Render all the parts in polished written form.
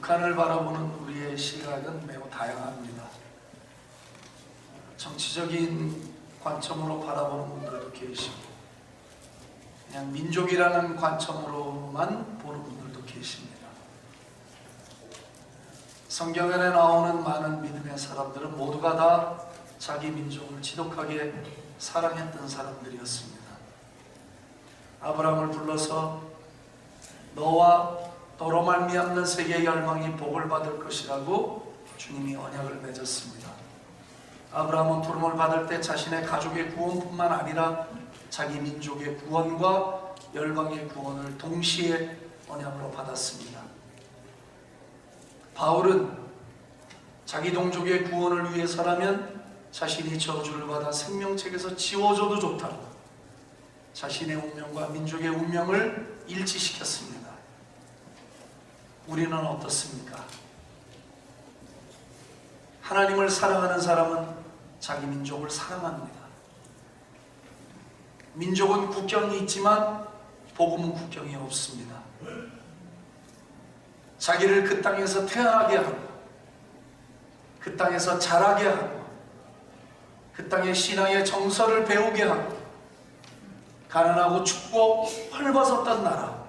북한을 바라보는 우리의 시각은 매우 다양합니다. 정치적인 관점으로 바라보는 분들도 계시고, 그냥 민족이라는 관점으로만 보는 분들도 계십니다. 성경에 나오는 많은 믿음의 사람들은 모두가 다 자기 민족을 지독하게 사랑했던 사람들이었습니다. 아브라함을 불러서 너와 너로 말미암는 세계의 열망이 복을 받을 것이라고 주님이 언약을 맺었습니다. 아브라함은 부름을 받을 때 자신의 가족의 구원뿐만 아니라 자기 민족의 구원과 열방의 구원을 동시에 언약으로 받았습니다. 바울은 자기 동족의 구원을 위해서라면 자신이 저주를 받아 생명책에서 지워줘도 좋다고 자신의 운명과 민족의 운명을 일치시켰습니다. 우리는 어떻습니까? 하나님을 사랑하는 사람은 자기 민족을 사랑합니다. 민족은 국경이 있지만 복음은 국경이 없습니다. 자기를 그 땅에서 태어나게 하고, 그 땅에서 자라게 하고, 그 땅의 신앙의 정서를 배우게 하고, 가난하고 춥고 헐벗었던 나라,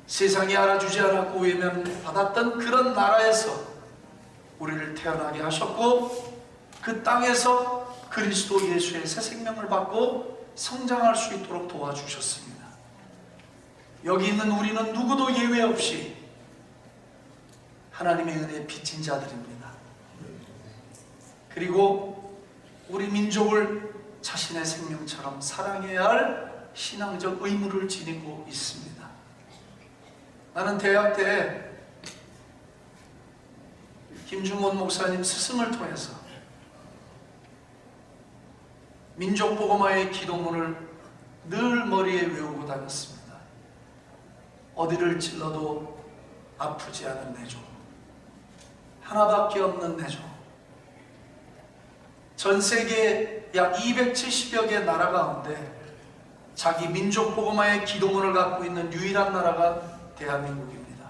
세상이 알아주지 않았고 외면받았던 그런 나라에서 우리를 태어나게 하셨고, 그 땅에서 그리스도 예수의 새 생명을 받고 성장할 수 있도록 도와주셨습니다. 여기 있는 우리는 누구도 예외 없이 하나님의 은혜에 빚진 자들입니다. 그리고 우리 민족을 자신의 생명처럼 사랑해야 할 신앙적 의무를 지니고 있습니다. 나는 대학 때 김중원 목사님 스승을 통해서 민족복음화의 기도문을 늘 머리에 외우고 다녔습니다. 어디를 찔러도 아프지 않은 내조, 하나밖에 없는 내조. 전 세계 약 270여 개 나라 가운데 자기 민족복음화의 기도문을 갖고 있는 유일한 나라가 대한민국입니다.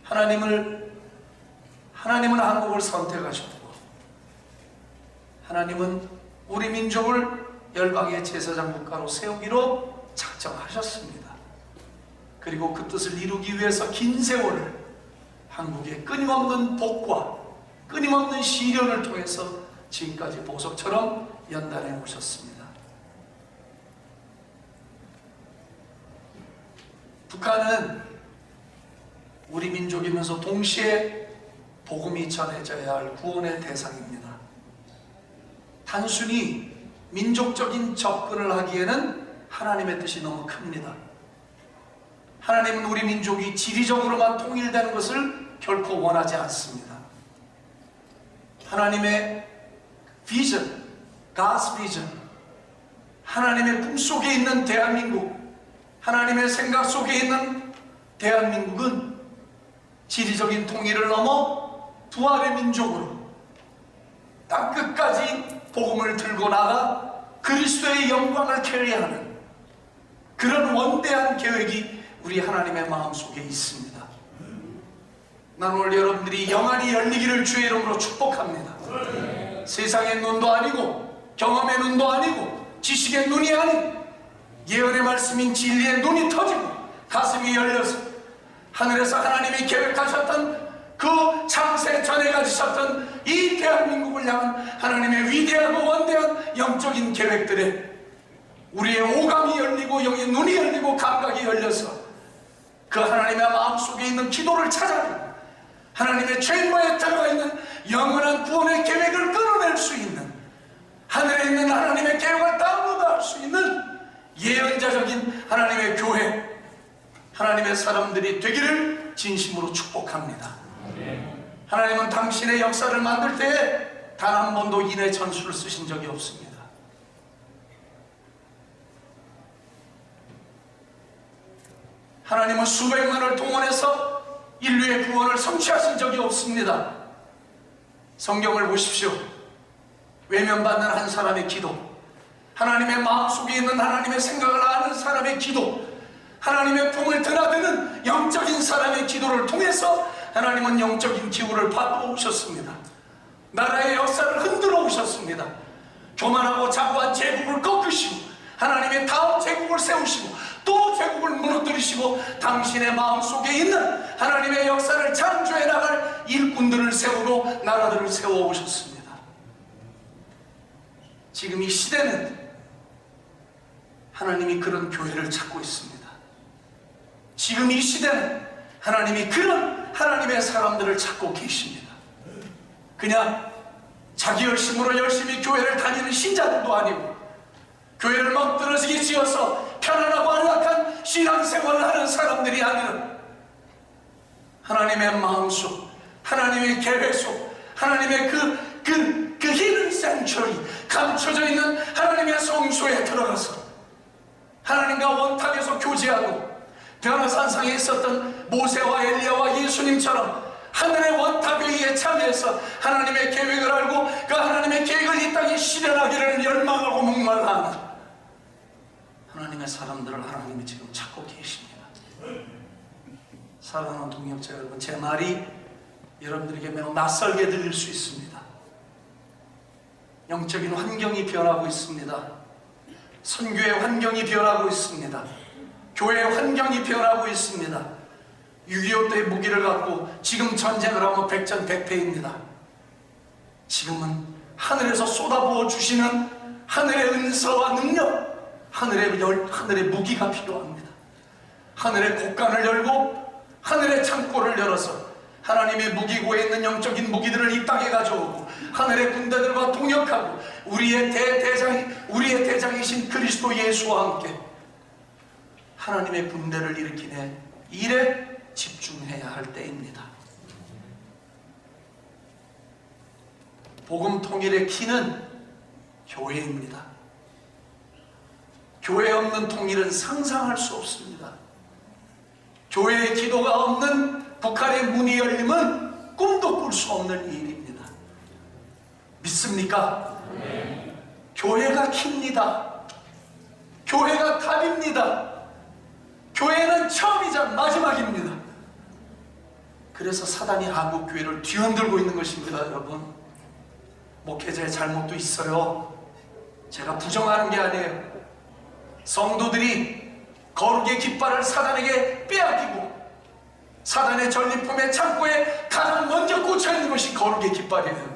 하나님은 한국을 선택하셨고, 하나님은 우리 민족을 열방의 제사장 국가로 세우기로 작정하셨습니다. 그리고 그 뜻을 이루기 위해서 긴 세월을 한국의 끊임없는 복과 끊임없는 시련을 통해서 지금까지 보석처럼 연단해 오셨습니다. 북한은 우리 민족이면서 동시에 복음이 전해져야 할 구원의 대상입니다. 단순히 민족적인 접근을 하기에는 하나님의 뜻이 너무 큽니다. 하나님은 우리 민족이 지리적으로만 통일되는 것을 결코 원하지 않습니다. 하나님의 비전, God's vision, 하나님의 꿈속에 있는 대한민국, 하나님의 생각 속에 있는 대한민국은 지리적인 통일을 넘어 부활의 민족으로 땅끝까지 복음을 들고 나가 그리스도의 영광을 캐리하는 그런 원대한 계획이 우리 하나님의 마음속에 있습니다. 난 오늘 여러분들이 영안이 열리기를 주의 이름으로 축복합니다. 세상의 눈도 아니고 경험의 눈도 아니고 지식의 눈이 아닌 예언의 말씀인 진리의 눈이 터지고 가슴이 열려서 하늘에서 하나님이 계획하셨던 그 창세 전에 가지셨던 이 대한민국을 향한 하나님의 위대하고 원대한 영적인 계획들에 우리의 오감이 열리고 영의 눈이 열리고 감각이 열려서 그 하나님의 마음속에 있는 기도를 찾아내고 하나님의 죄인과에 들어가 있는 영원한 구원의 계획을 끌어낼 수 있는, 하늘에 있는 하나님의 계획을 다운로드할 수 있는 예언자적인 하나님의 교회, 하나님의 사람들이 되기를 진심으로 축복합니다. 하나님은 당신의 역사를 만들 때에 단 한 번도 인의 전술을 쓰신 적이 없습니다. 하나님은 수백만을 동원해서 인류의 구원을 성취하신 적이 없습니다. 성경을 보십시오. 외면받는 한 사람의 기도, 하나님의 마음속에 있는 하나님의 생각을 아는 사람의 기도, 하나님의 품을 드나드는 영적인 사람의 기도를 통해서 하나님은 영적인 기후를 바꾸어 오셨습니다. 나라의 역사를 흔들어 오셨습니다. 교만하고 자부한 제국을 꺾으시고 하나님의 다음 제국을 세우시고 또 제국을 무너뜨리시고 당신의 마음속에 있는 하나님의 역사를 창조해 나갈 일꾼들을 세우고 나라들을 세워 오셨습니다. 지금 이 시대는 하나님이 그런 교회를 찾고 있습니다. 지금 이 시대는 하나님이 그런 하나님의 사람들을 찾고 계십니다. 그냥 자기 열심으로 열심히 교회를 다니는 신자들도 아니고 교회를 멋들어지게 지어서 편안하고 안락한 신앙생활을 하는 사람들이 아니라 하나님의 마음속, 하나님의 계획 속, 하나님의 그 히든 생츄리, 감춰져 있는 하나님의 성소에 들어가서 하나님과 원탑에서 교제하고 변화산상에 있었던 모세와 엘리야와 예수님처럼 하늘의 원탑 회의에 참여해서 하나님의 계획을 알고 그 하나님의 계획을 이 땅에 실현하기를 열망하고 목말라하는 하나님의 사람들을 하나님이 지금 찾고 계십니다. 사랑하는 동역자 여러분, 제 말이 여러분들에게 매우 낯설게 들릴 수 있습니다. 영적인 환경이 변하고 있습니다. 선교의 환경이 변하고 있습니다. 교회의 환경이 변하고 있습니다. 6.25 때의 무기를 갖고 지금 전쟁을 하면 백전백패입니다. 지금은 하늘에서 쏟아부어 주시는 하늘의 은사와 능력, 하늘의 무기가 필요합니다. 하늘의 곳간을 열고 하늘의 창고를 열어서 하나님의 무기고에 있는 영적인 무기들을 이 땅에 가져오고 하늘의 군대들과 동역하고 우리의 대장이신 그리스도 예수와 함께 하나님의 군대를 일으키는 일에 집중해야 할 때입니다. 복음 통일의 키는 교회입니다. 교회 없는 통일은 상상할 수 없습니다. 교회의 기도가 없는 북한의 문이 열림은 꿈도 꿀 수 없는 일입니다. 믿습니까? 네. 교회가 키입니다. 교회가 답입니다. 교회는 처음이자 마지막입니다. 그래서 사단이 한국 교회를 뒤흔들고 있는 것입니다. 여러분, 목회자의 잘못도 있어요. 제가 부정하는 게 아니에요. 성도들이 거룩의 깃발을 사단에게 빼앗기고 사단의 전리품의 창고에 가장 먼저 꽂혀있는 것이 거룩의 깃발이에요.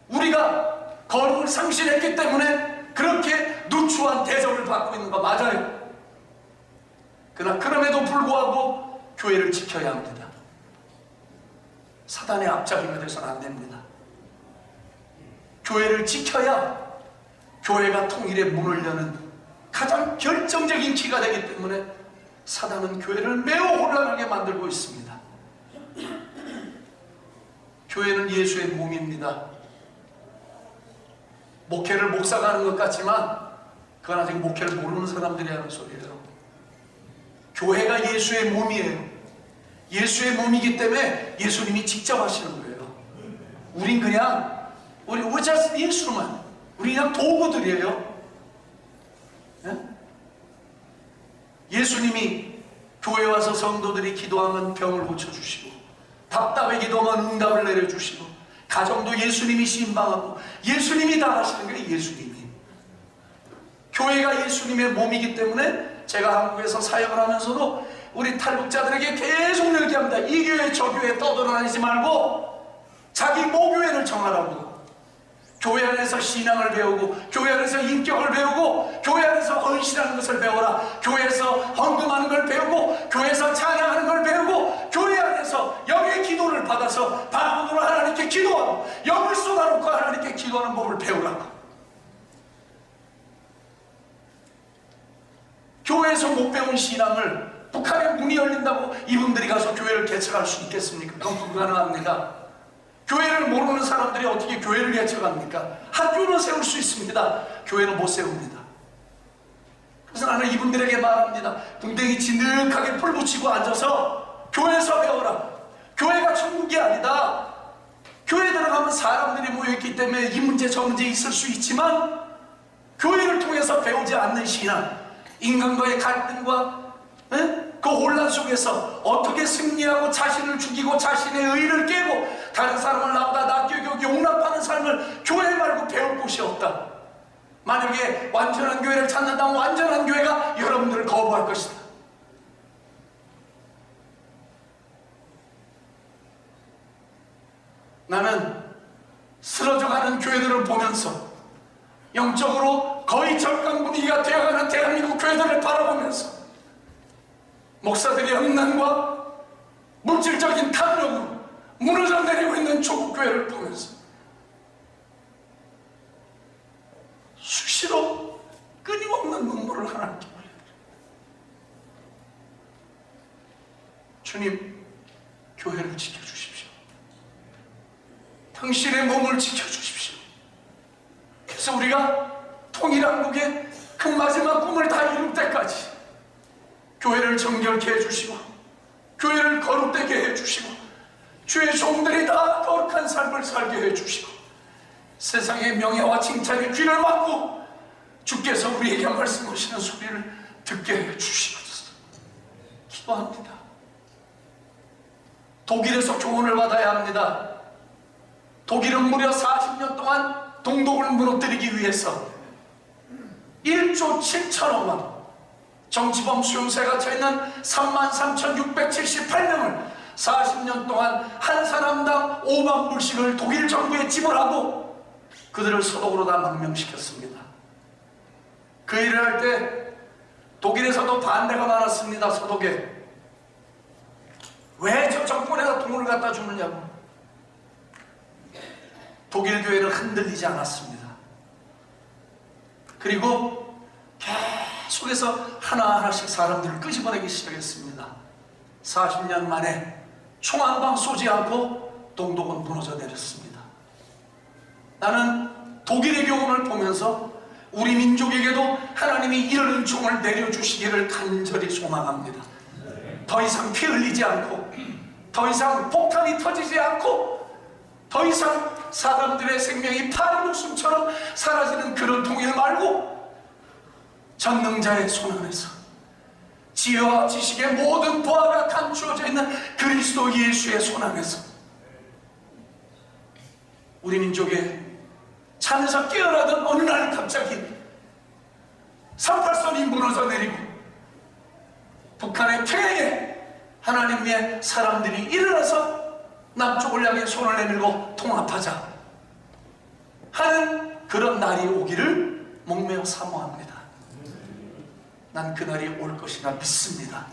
우리가 거룩을 상실했기 때문에 그렇게 누추한 대접을 받고 있는 거 맞아요. 그러나 그럼에도 불구하고 교회를 지켜야 합니다. 사단의 앞잡이가 돼서는 안 됩니다. 교회를 지켜야 교회가 통일의 문을 여는 가장 결정적인 키가 되기 때문에 사단은 교회를 매우 혼란하게 만들고 있습니다. 교회는 예수의 몸입니다. 목회를 목사가 하는 것 같지만 그건 아직 목회를 모르는 사람들이 하는 소리예요. 교회가 예수의 몸이에요. 예수의 몸이기 때문에 예수님이 직접 하시는 거예요. 우린 그냥 we're just instrument. 우리 그냥 도구들이에요. 네? 예수님이 교회 와서 성도들이 기도하면 병을 고쳐주시고 답답해 기도하면 응답을 내려주시고 가정도 예수님이 신방하고 예수님이 다 하시는 거예요. 예수님이. 교회가 예수님의 몸이기 때문에 제가 한국에서 사역을 하면서도 우리 탈북자들에게 계속 얘기합니다. 이 교회 저 교회 떠돌아다니지 말고 자기 모교회를 정하라고. 교회 안에서 신앙을 배우고 교회 안에서 인격을 배우고 교회 안에서 헌신하는 것을 배워라. 교회에서 헌금하는 걸 배우고 교회에서 찬양하는 걸 배우고 교회 안에서 영의 기도를 받아서 반문으로 하나님께 기도하고 영을 쏟아놓고 하나님께 기도하는 법을 배우라고. 교회에서 못 배운 신앙을 북한의 문이 열린다고 이분들이 가서 교회를 개척할 수 있겠습니까? 그건 불가능합니다. 교회를 모르는 사람들이 어떻게 교회를 개척합니까? 학교는 세울 수 있습니다. 교회는 못 세웁니다. 그래서 나는 이분들에게 말합니다. 궁뎅이 진득하게 풀 붙이고 앉아서 교회에서 배워라. 교회가 천국이 아니다. 교회 들어가면 사람들이 모여있기 때문에 이 문제 저 문제 있을 수 있지만 교회를 통해서 배우지 않는 신앙, 인간과의 갈등과 속에서 어떻게 승리하고 자신을 죽이고 자신의 의를 깨고 다른 사람을 나보다 낫게 여기고 용납하는 삶을 교회 말고 배울 곳이 없다. 만약에 완전한 교회를 찾는다면 완전한 교회가 여러분들을 거부할 것이다. 나는 쓰러져가는 교회들을 보면서 영적으로 거의 절강 분위기가 되어가는 대한민국 교회들을 바라보면서 목사들의 음란과 물질적인 탐욕으로 무너져 내리고 있는 조국 교회를 보면서 수시로 끊임없는 눈물을 하나님께 흘려드립니다. 주님, 교회를 지켜주십시오. 당신의 몸을 지켜주십시오. 그래서 우리가 통일한국의 그 마지막 꿈을 다 이룰 때까지 교회를 정결케 해주시고 교회를 거룩되게 해주시고 주의 종들이 다 거룩한 삶을 살게 해주시고 세상의 명예와 칭찬에 귀를 막고 주께서 우리에게 말씀하시는 소리를 듣게 해주시옵소서. 기도합니다. 독일에서 교훈을 받아야 합니다. 독일은 무려 40년 동안 동독을 무너뜨리기 위해서 1조 7천억 원 정치범 수용소에 갇혀있는 33,678명을 40년 동안 한 사람당 5만 불씩을 독일 정부에 지불하고 그들을 소독으로 다 망명시켰습니다. 그 일을 할 때 독일에서도 반대가 많았습니다. 소독에. 왜 저 정권에서 돈을 갖다 주느냐고. 독일 교회는 흔들리지 않았습니다. 그리고 계속해서 하나하나씩 사람들을 끄집어내기 시작했습니다. 40년 만에 총 한 방 쏘지 않고 동독은 무너져 내렸습니다. 나는 독일의 교훈을 보면서 우리 민족에게도 하나님이 이런 은총을 내려주시기를 간절히 소망합니다. 더 이상 피 흘리지 않고 더 이상 폭탄이 터지지 않고 더 이상 사람들의 생명이 파리 목숨처럼 사라지는 그런 통일 말고 전능자의 손 안에서 지혜와 지식의 모든 보화가 감추어져 있는 그리스도 예수의 손 안에서 우리 민족의 잠에서 깨어나던 어느 날 갑자기 38선이 무너져 내리고 북한의 평양에 하나님의 사람들이 일어나서 남쪽을 향해 손을 내밀고 통합하자 하는 그런 날이 오기를 목매어 사모합니다. 난 그날이 올 것이라 믿습니다.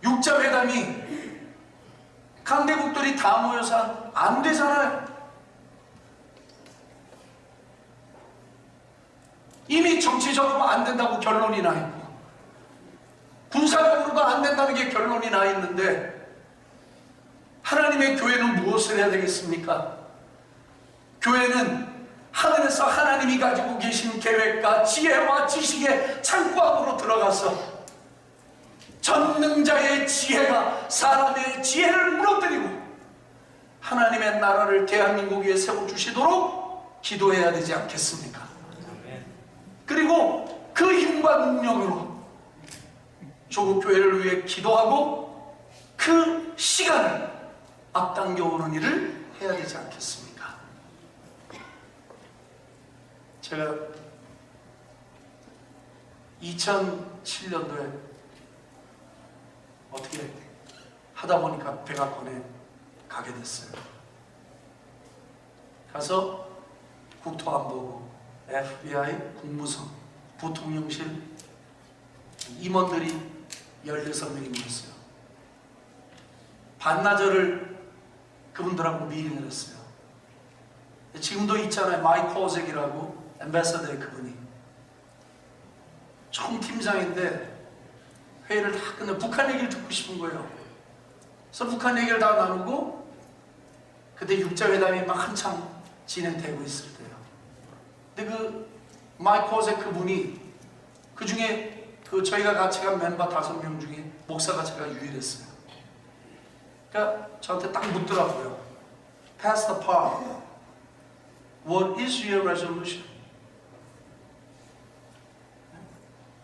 육자회담이 강대국들이 다 모여서 안 되잖아요. 이미 정치적으로 안 된다고 결론이 나 있고 군사적으로도 안 된다는 게 결론이 나 있는데 하나님의 교회는 무엇을 해야 되겠습니까? 교회는 하늘에서 하나님이 가지고 계신 계획과 지혜와 지식의 창고 안으로 들어가서 전능자의 지혜가 사람의 지혜를 무너뜨리고 하나님의 나라를 대한민국 위에 세워주시도록 기도해야 되지 않겠습니까? 그리고 그 힘과 능력으로 조국 교회를 위해 기도하고 그 시간을 앞당겨 오는 일을 해야 되지 않겠습니까? 제가 2007년도에 어떻게 하다 보니까 백악관에 가게 됐어요. 가서 국토안보부, FBI, 국무성, 부통령실 임원들이 16명이 모였어요. 반나절을 그분들하고 미팅을 했어요. 지금도 있잖아요. 마이크 오잭이라고 엠베서더의 그분이 총팀장인데 회의를 다 끝내 북한 얘기를 듣고 싶은 거예요. 그래서 북한 얘기를 다 나누고 그때 육자회담이 막 한참 진행되고 있을 때요. 근데 그 마이크 오잭 그분이 그 중에 그 저희가 같이 간 멤버 5명 중에 목사가 제가 유일했어요. 그러니까 저한테 딱 묻더라고요. Pastor Paul, what is your resolution?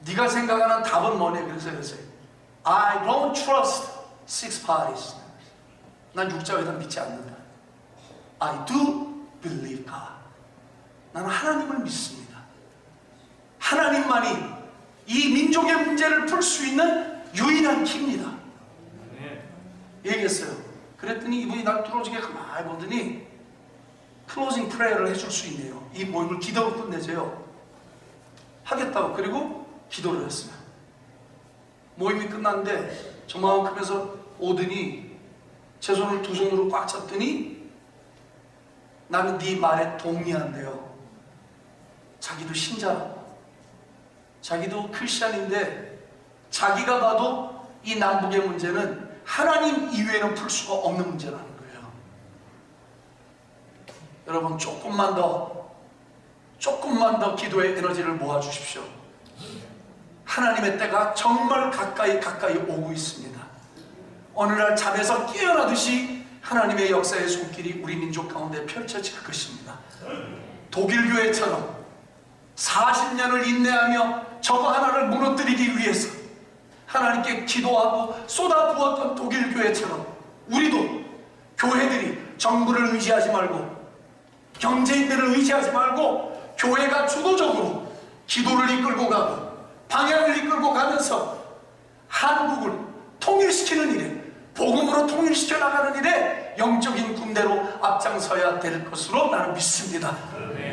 네가 생각하는 답은 뭐냐? 그래서 I don't trust six parties. 난 육자회담 믿지 않는다. I do believe God. 나는 하나님을 믿습니다. 하나님만이 이 민족의 문제를 풀 수 있는 유일한 키입니다. 얘기했어요. 그랬더니 이분이 날 뚫어지게 가만히 보더니 클로징 프레이어를 해줄 수 있네요. 이 모임을 기도로 끝내줘요. 하겠다고. 그리고 기도를 했어요. 모임이 끝났는데 저만큼에서 오더니 제 손을 두 손으로 꽉 잡더니 나는 네 말에 동의한대요. 자기도 신자라고, 자기도 크리스찬인데 자기가 봐도 이 남북의 문제는 하나님 이외에는 풀 수가 없는 문제라는 거예요. 여러분 조금만 더 기도의 에너지를 모아주십시오. 하나님의 때가 정말 가까이 오고 있습니다. 어느 날 잠에서 깨어나듯이 하나님의 역사의 손길이 우리 민족 가운데 펼쳐질 것입니다. 독일 교회처럼 40년을 인내하며 저거 하나를 무너뜨리기 위해서 하나님께 기도하고 쏟아부었던 독일 교회처럼 우리도 교회들이 정부를 의지하지 말고 경제인들을 의지하지 말고 교회가 주도적으로 기도를 이끌고 가고 방향을 이끌고 가면서 한국을 통일시키는 일에, 복음으로 통일시켜 나가는 일에 영적인 군대로 앞장서야 될 것으로 나는 믿습니다.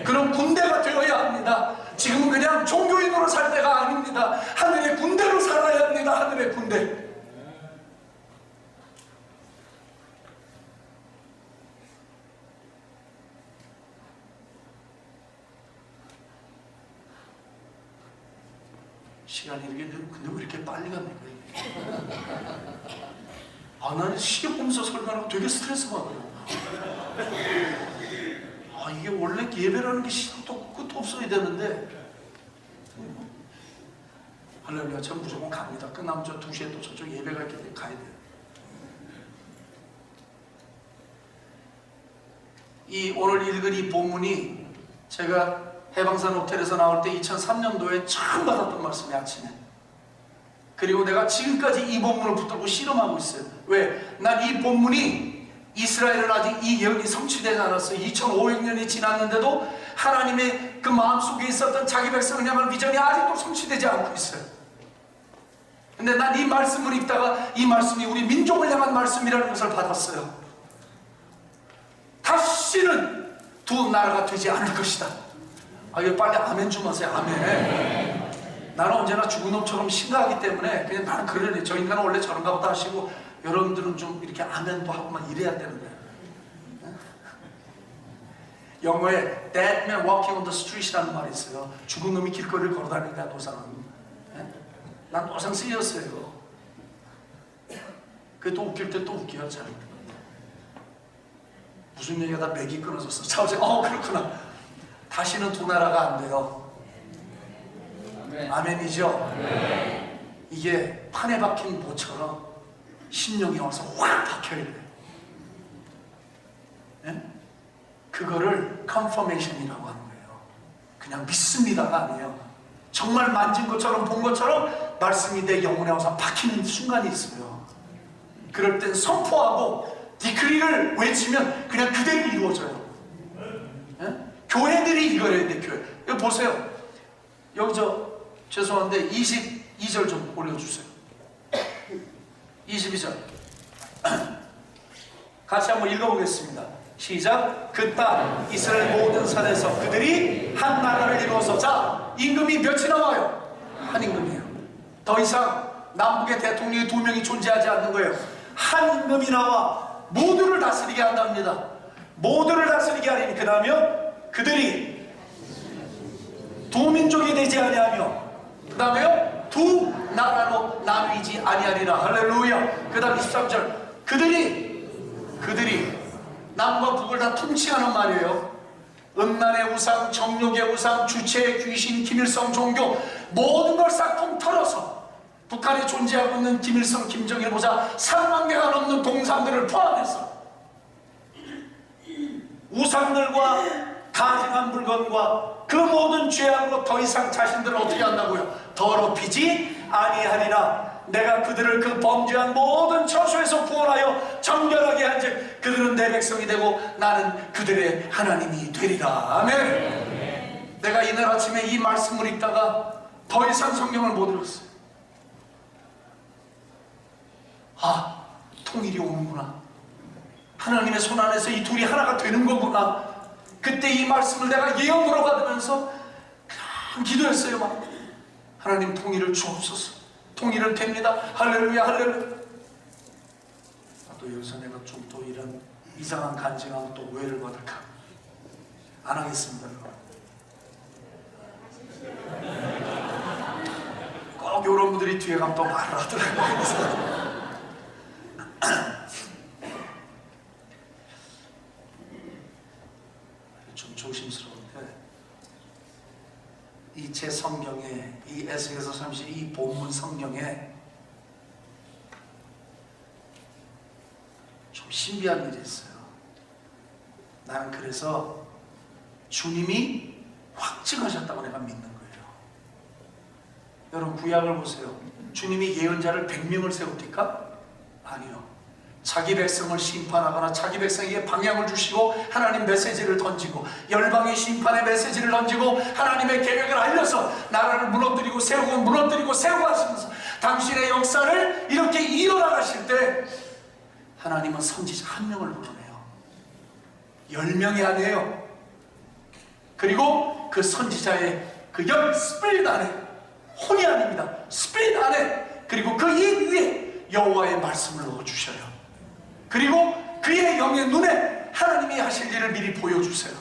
그런 군대가 되어야 합니다. 지금은 그냥 종교인으로 살 때가 아닙니다. 하늘의 군대로 살아야 합니다. 하늘의 군대. 시간이 이렇게 되면 근데 왜 이렇게 빨리 갑니까? 아, 나는 시계 보면서 설교하고 되게 스트레스 받아요. 아, 이게 원래 예배라는 게 시도 끝도 없어야 되는데. 할렐루야, 전 무조건 갑니다. 끝나면 저 2시에 또 저쪽 예배가 있기 때문에 가야 돼요. 이 오늘 읽은 이 본문이 제가 해방산 호텔에서 나올 때 2003년도에 처음 받았던 말씀이 아침에. 그리고 내가 지금까지 이 본문을 붙들고 씨름하고 있어요. 왜? 난 이 본문이 이스라엘은 아직 이 예언이 성취되지 않았어요. 2500년이 지났는데도 하나님의 그 마음속에 있었던 자기 백성을 향한 비전이 아직도 성취되지 않고 있어요. 근데 난 이 말씀을 읽다가 이 말씀이 우리 민족을 향한 말씀이라는 것을 받았어요. 다시는 두 나라가 되지 않을 것이다. 아, 이거 빨리 아멘 좀 하세요. 아멘. 나는 언제나 죽은 놈처럼 심각하기 때문에 그냥 나는 그러네. 저 인간은 원래 저런가 보다 하시고 여러분들은 좀 이렇게 아멘도 하고만 이래야 되는 거예요. 영어에 dead man walking on the street이라는 말이 있어요. 죽은 놈이 길거리를 걸어다니니까 노상은. 난 노상 쓰였어요. 그게 또 웃길 때 또 웃겨요. 잘. 무슨 얘기가 다 맥이 끊어졌어. 차오지. 그렇구나. 다시는 두 나라가 안 돼요. 아멘이죠? 이게 판에 박힌 보처럼 심령이 와서 확 박혀야 돼요. 네? 그거를 confirmation이라고 하는 거예요. 그냥 믿습니다가 아니에요. 정말 만진 것처럼 본 것처럼 말씀이 내 영혼에 와서 박히는 순간이 있어요. 그럴 땐 선포하고 디크리를 외치면 그냥 그대로 이루어져요. 네? 교회들이 이걸 해야 돼. 교회. 여기 보세요. 여기 죄송한데 22절 좀 올려주세요. 22절 같이 한번 읽어보겠습니다. 시작. 그 땅 이스라엘 모든 산에서 그들이 한 나라를 이루어서, 자, 임금이 몇이 나와요? 한 임금이에요. 더 이상 남북의 대통령이 2명이 존재하지 않는 거예요. 한 임금이 나와 모두를 다스리게 한답니다. 모두를 다스리게 하리니 그 다음에 그들이 두 민족이 되지 아니하며 그 다음에요 두 나라로 나뉘지 아니하리라. 할렐루야. 그 다음 23절 그들이 남과 북을 다 통치하는 말이에요. 음란의 우상, 정욕의 우상, 주체의 귀신, 김일성 종교 모든 걸 싹 통틀어서 북한에 존재하고 있는 김일성, 김정일 보자 3만 개가 넘는 동상들을 포함해서 우상들과 가증한 물건과 그 모든 죄악으로 더 이상 자신들을 어떻게 한다고요? 더럽히지 아니하리라. 내가 그들을 그 범죄한 모든 처소에서 구원하여 정결하게 한즉 그들은 내 백성이 되고 나는 그들의 하나님이 되리라. 아멘. 내가 이날 아침에 이 말씀을 읽다가 더 이상 성경을 못 읽었어요. 아, 통일이 오는구나. 하나님의 손 안에서 이 둘이 하나가 되는 거구나. 그때 이 말씀을 내가 예언으로 받으면서 그냥 기도했어요. 막 하나님 통일을 주옵소서. 통일은 됩니다. 할렐루야 할렐루야. 또 여기서 내가 좀 또 이런 이상한 간증하면 또 오해를 받을까. 안 하겠습니다. 꼭 여러분들이 뒤에 가면 또 말을 하더라고요. 좀 조심스러운데 이 제 성경에 이 에스겔서 32 본문 성경에 좀 신비한 일이 있어요. 나는 그래서 주님이 확증하셨다고 내가 믿는 거예요. 여러분 구약을 보세요. 주님이 예언자를 100명을 세웁니까? 아니요. 자기 백성을 심판하거나 자기 백성에게 방향을 주시고 하나님 메시지를 던지고 열방의 심판의 메시지를 던지고 하나님의 계획을 알려서 나라를 무너뜨리고 세우고 무너뜨리고 세우고 하시면서 당신의 역사를 이렇게 이어나가실 때 하나님은 선지자 한 명을 불러내요. 10명이 아니에요. 그리고 그 선지자의 그 영 스피릿 안에, 혼이 아닙니다. 스피릿 안에, 그리고 그 입 위에 여호와의 말씀을 넣어주셔요. 그리고 그의 영의 눈에 하나님이 하실 일을 미리 보여주세요.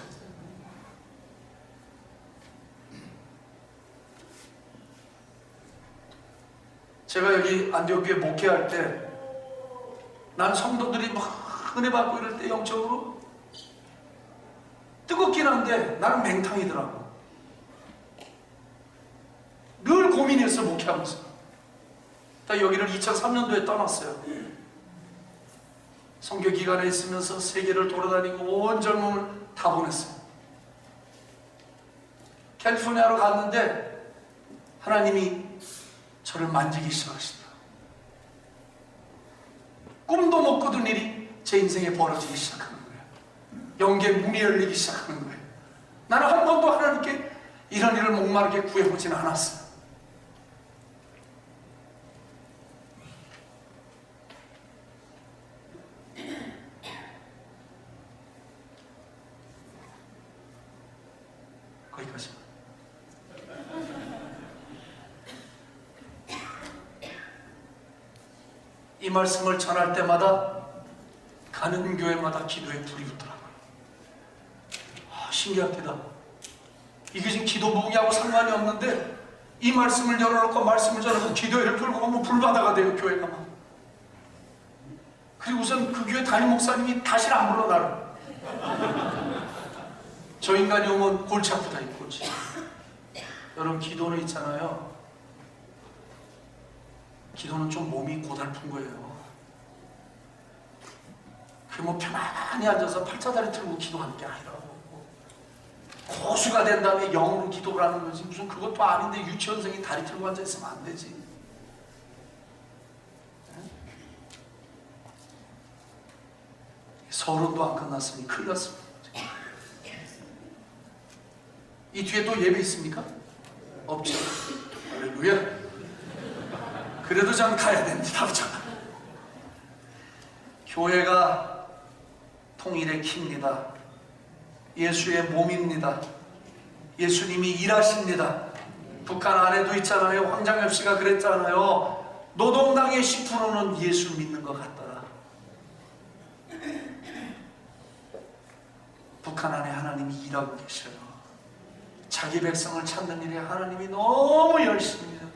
제가 여기 안디옥교회 목회할 때 난 성도들이 막 은혜 받고 이럴 때 영적으로 뜨겁긴 한데 나는 맹탕이더라고. 늘 고민했어. 목회하면서 여기를 2003년도에 떠났어요. 선교 기간에 있으면서 세계를 돌아다니고 온 젊음을 다 보냈어요. 캘리포니아로 갔는데 하나님이 저를 만지기 시작하시더라고요. 꿈도 못 꾸던 일이 제 인생에 벌어지기 시작하는 거예요. 영계 문이 열리기 시작하는 거예요. 나는 한 번도 하나님께 이런 일을 목마르게 구해보진 않았어요. 거기까지. 이 말씀을 전할 때마다 가는 교회마다 기도에 불이 붙더라고요. 신기합니다. 이게 지금 기도 부흥하고 상관이 없는데 이 말씀을 열어놓고 말씀을 전해서 기도회를 풀고 가면 불바다가 돼요. 교회가 막. 그리고 우선 그 교회 담임 목사님이 다시 안 불러 나를. 저 인간이 오면 골치 아프다 이 골치. 여러분 기도는 있잖아요. 기도는 좀 몸이 고달픈 거예요. 그게 뭐 편안히 앉아서 팔자다리 틀고 기도하는 게 아니라고. 고수가 된 다음에 영으로 기도를 하는 거지. 무슨 그것도 아닌데 유치원생이 다리 틀고 앉아있으면 안 되지. 서론도 안 끝났으니 큰일 났습니다. 이 뒤에 또 예배 있습니까? 없죠. 할렐루야. 그래도 전 가야 됩니다. 교회가 통일의 키입니다. 예수의 몸입니다. 예수님이 일하십니다. 북한 안에도 있잖아요. 황장엽 씨가 그랬잖아요. 노동당의 10%는 예수 믿는 것 같더라. 북한 안에 하나님이 일하고 계셔요. 자기 백성을 찾는 일에 하나님이 너무 열심히 해요.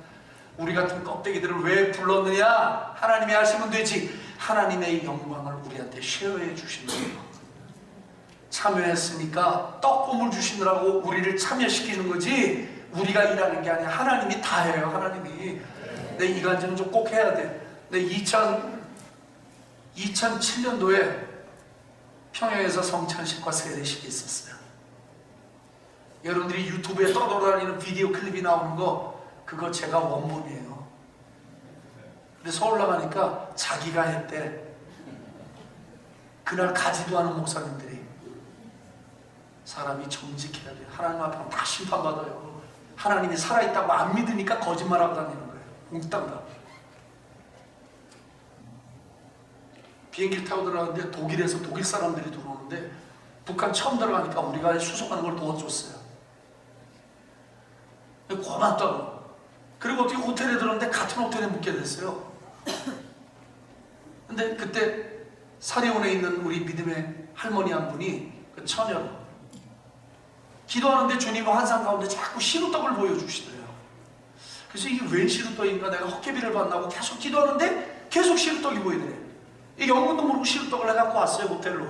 우리 같은 껍데기들을 왜 불렀느냐? 하나님이 하시면 되지. 하나님의 영광을 우리한테 쉐어해 주시는 거예요. 참여했으니까 떡국을 주시느라고 우리를 참여시키는 거지 우리가 일하는 게 아니야. 하나님이 다 해요. 하나님이. 내 이 간증은 좀 꼭 해야 돼. 내 2007년도에 평양에서 성찬식과 세례식이 있었어요. 여러분들이 유튜브에 떠돌아다니는 비디오 클립이 나오는 거 그거 제가 원본이에요. 근데 서울 나가니까 자기가 했대. 그날 가지도 않은 목사님들이 사람이 정직해야 돼. 하나님 앞에 다 심판받아요. 하나님이 살아있다고 안 믿으니까 거짓말하고 다니는 거예요. 웅땅다. 비행기를 타고 들어가는데 독일에서 독일 사람들이 들어오는데 북한 처음 들어가니까 우리가 수송하는 걸 도와줬어요. 고맙다고. 그리고 어떻게 호텔에 들어갔는데 같은 호텔에 묵게 됐어요. 근데 그때 사리온에 있는 우리 믿음의 할머니 한 분이 그 처녀로 기도하는데 주님이 환상 가운데 자꾸 시루떡을 보여주시더래요. 그래서 이게 웬 시루떡인가, 내가 헛개비를 봤나고 계속 기도하는데 계속 시루떡이 보이더래. 이 영문도 모르고 시루떡을 해갖고 왔어요, 호텔로.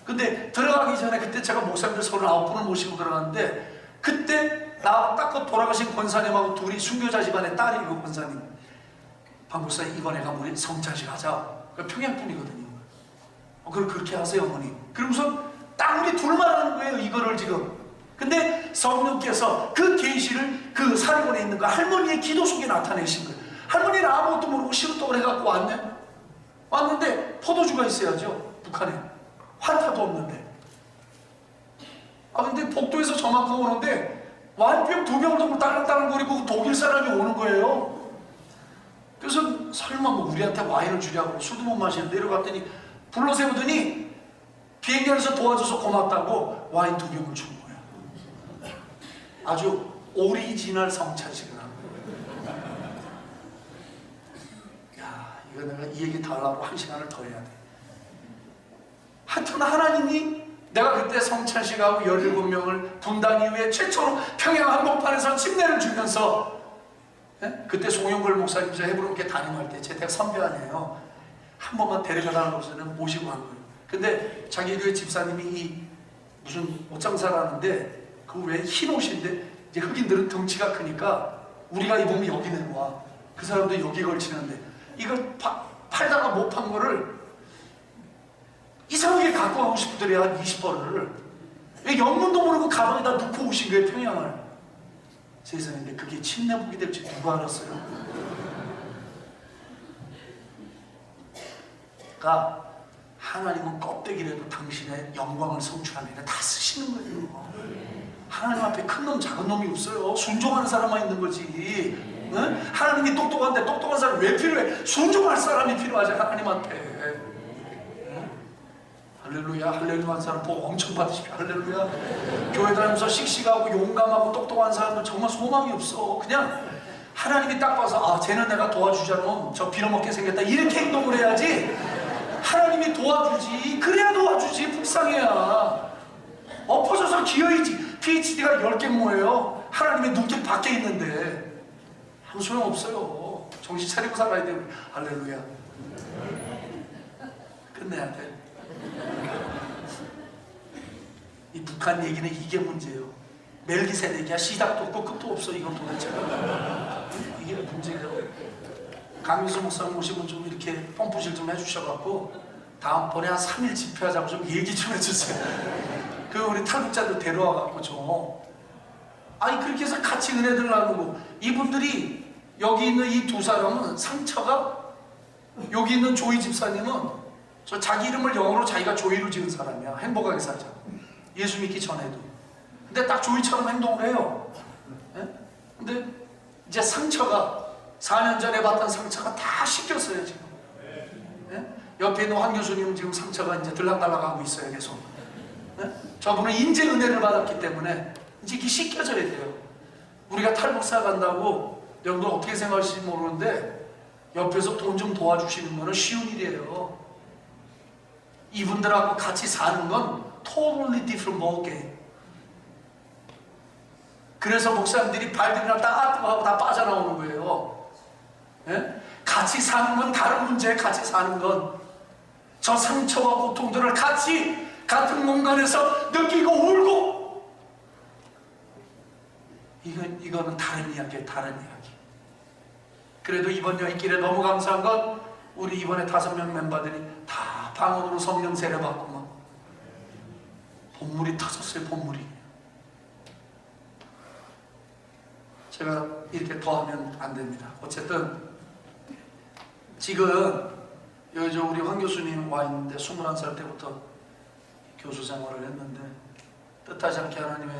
근데 들어가기 전에 그때 제가 목사님들 39분을 모시고 들어갔는데 그때 나 딱 돌아가신 권사님하고 둘이 순교자 집안의 딸이고, 권사님, 박목사 이번 애가 우리 성찬식 하자. 평양분이거든요. 그럼 그렇게 하세요, 어머니. 그러고서 딱 우리 둘만 하는 거예요, 이거를 지금. 근데 성령께서 그 계시를 그 사리곤에 있는 그 할머니의 기도 속에 나타내신 거예요. 할머니는 아무것도 모르고 시루떡을 해갖고 왔는데 포도주가 있어야죠, 북한에. 환타도 없는데. 근데 복도에서 저만큼 오는데 와인병 2병을 들고 딸랑딸랑거리고 독일 사람이 오는 거예요. 그래서 설마 뭐 우리한테 와인을 주려고, 술도 못 마시는데 내려갔더니 불러세우더니 비행기 안에서 도와줘서 고맙다고 와인 2병을 준 거예요. 아주 오리지널 성찬식을 한 거예요. 야, 이거 내가 이 얘기 다 하려고 1시간을 더 해야 돼. 하여튼 하나님이 내가 그때 성찬식하고 17명을 분단 이후에 최초로 평양 한복판에서 침례를 주면서, 그때 송영걸 목사님 저 헤브론교회 담임할 때 제 대학 선배 아니에요. 한 번만 데려가라는 것은 모시고 간 거예요. 근데 자기 교회 집사님이 이 무슨 옷장사라는데 그 왜 흰 옷인데 이제 흑인들은 덩치가 크니까 우리가 입으면 여기 내려와. 그 사람도 여기 걸치는데 이걸 팔다가 못 판 거를 이상하게 갖고 가고 싶더래요. 한 20벌을. 영문도 모르고 가방에다 넣고 오신 거예요, 평양을. 세상에, 근데 그게 침례복이 될지 누가 알았어요? 그러니까 하나님은 껍데기라도 당신의 영광을 성취하는 데 다 쓰시는 거예요. 하나님 앞에 큰 놈 작은 놈이 없어요. 순종하는 사람만 있는 거지. 응? 하나님이 똑똑한데 똑똑한 사람이 왜 필요해? 순종할 사람이 필요하지, 하나님한테. 할렐루야. 할렐루야 한 사람 복 엄청 받으십시오. 할렐루야. 교회 다니면서 씩씩하고 용감하고 똑똑한 사람은 정말 소망이 없어. 그냥 하나님이 딱 봐서 쟤는 내가 도와주자 놈 저 빌어먹게 생겼다 이렇게 행동을 해야지. 하나님이 도와주지. 그래야 도와주지. 불쌍해야. 엎어져서 기어이지. PhD가 10개 뭐예요. 하나님의 눈길 밖에 있는데 아무 소용없어요. 정신 차리고 살아야 돼요. 할렐루야. 끝내야 돼. 이 북한 얘기는 이게 문제예요. 멜기세덱이야. 시작도 없고 끝도 없어. 이건 도대체 이게 문제예요. 강민수 목사님 오시면 좀 이렇게 펌프질 좀 해주셔갖고 다음번에 한 3일 집회하자고 좀 얘기 좀 해주세요. 그 우리 탈북자들 데려와갖고 좀 그렇게 해서 같이 은혜들 나누고. 이분들이 여기 있는 이 두 사람은 상처가, 여기 있는 조이 집사님은 저 자기 이름을 영어로 자기가 조이로 지은 사람이야. 행복하게 살자. 예수 믿기 전에도. 근데 딱 조이처럼 행동을 해요. 근데 이제 상처가 4년 전에 봤던 상처가 다 씻겼어요 지금. 옆에 있는 황 교수님은 지금 상처가 이제 들락달락하고 있어요 계속. 저분은 인제 은혜를 받았기 때문에 이제 이게 씻겨져야 돼요. 우리가 탈북사 간다고 여러분들 어떻게 생각하실지 모르는데 옆에서 돈 좀 도와주시는 거는 쉬운 일이에요. 이분들하고 같이 사는 건 totally different ballgame. 그래서 목사님들이 발들이나 따뜻하고 다 빠져나오는 거예요. 같이 사는 건 다른 문제에 같이 사는 건 저 상처와 고통들을 같이 같은 공간에서 느끼고 울고, 이거는 다른 이야기예요. 다른 이야기. 그래도 이번 여행길에 너무 감사한 건 우리 이번에 5명 멤버들이 다 방언으로 성령 세례받고 막 본물이 터졌어요. 본물이. 제가 이렇게 더 하면 안 됩니다. 어쨌든 지금 여기 우리 황 교수님 와 있는데 21살 때부터 교수 생활을 했는데 뜻하지 않게 하나님의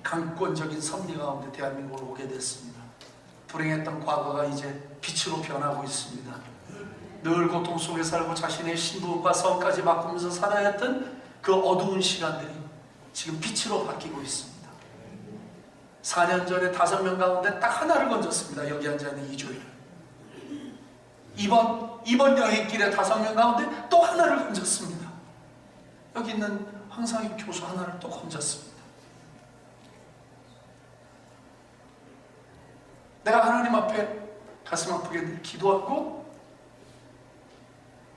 강권적인 섭리 가운데 대한민국을 오게 됐습니다. 불행했던 과거가 이제 빛으로 변하고 있습니다. 늘 고통 속에 살고 자신의 신분과 성까지 바꾸면서 살아야 했던 그 어두운 시간들이 지금 빛으로 바뀌고 있습니다. 4년 전에 5명 가운데 딱 하나를 건졌습니다. 여기 앉아있는 이조일. 이번 여행길에 5명 가운데 또 하나를 건졌습니다. 여기 있는 황상익 교수 하나를 또 건졌습니다. 내가 하나님 앞에 가슴 아프게 늘 기도하고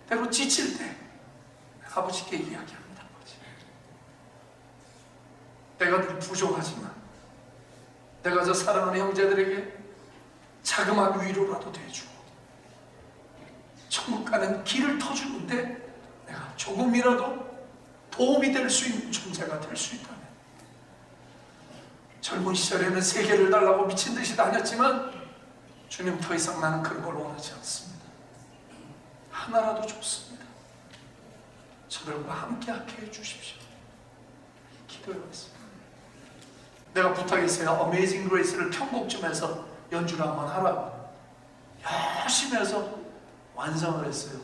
때로 지칠 때 아버지께 이야기합니다. 아버지, 내가 늘 부족하지만 내가 저 사랑하는 형제들에게 자그마한 위로라도 돼주고 천국 가는 길을 터주는데 내가 조금이라도 도움이 될 수 있는 존재가 될 수 있다면, 젊은 시절에는 세계를 달라고 미친 듯이 다녔지만 주님, 더 이상 나는 그런 걸 원하지 않습니다. 하나라도 좋습니다. 저들과 함께하게 해주십시오. 기도해봤습니다. 내가 부탁했어요. 어메이징 그레이스를 편곡쯤에서 연주를 한번 하라고. 열심히 해서 완성을 했어요.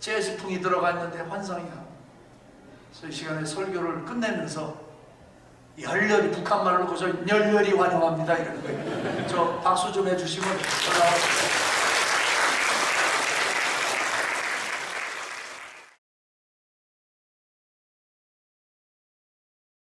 재즈풍이 들어가 있는데 환상이야. 그래서 이 시간에 설교를 끝내면서 열렬히, 북한말로 그저 열렬히 환영합니다 이러는 거예요. 저 박수 좀 해주시면 올라와주세요.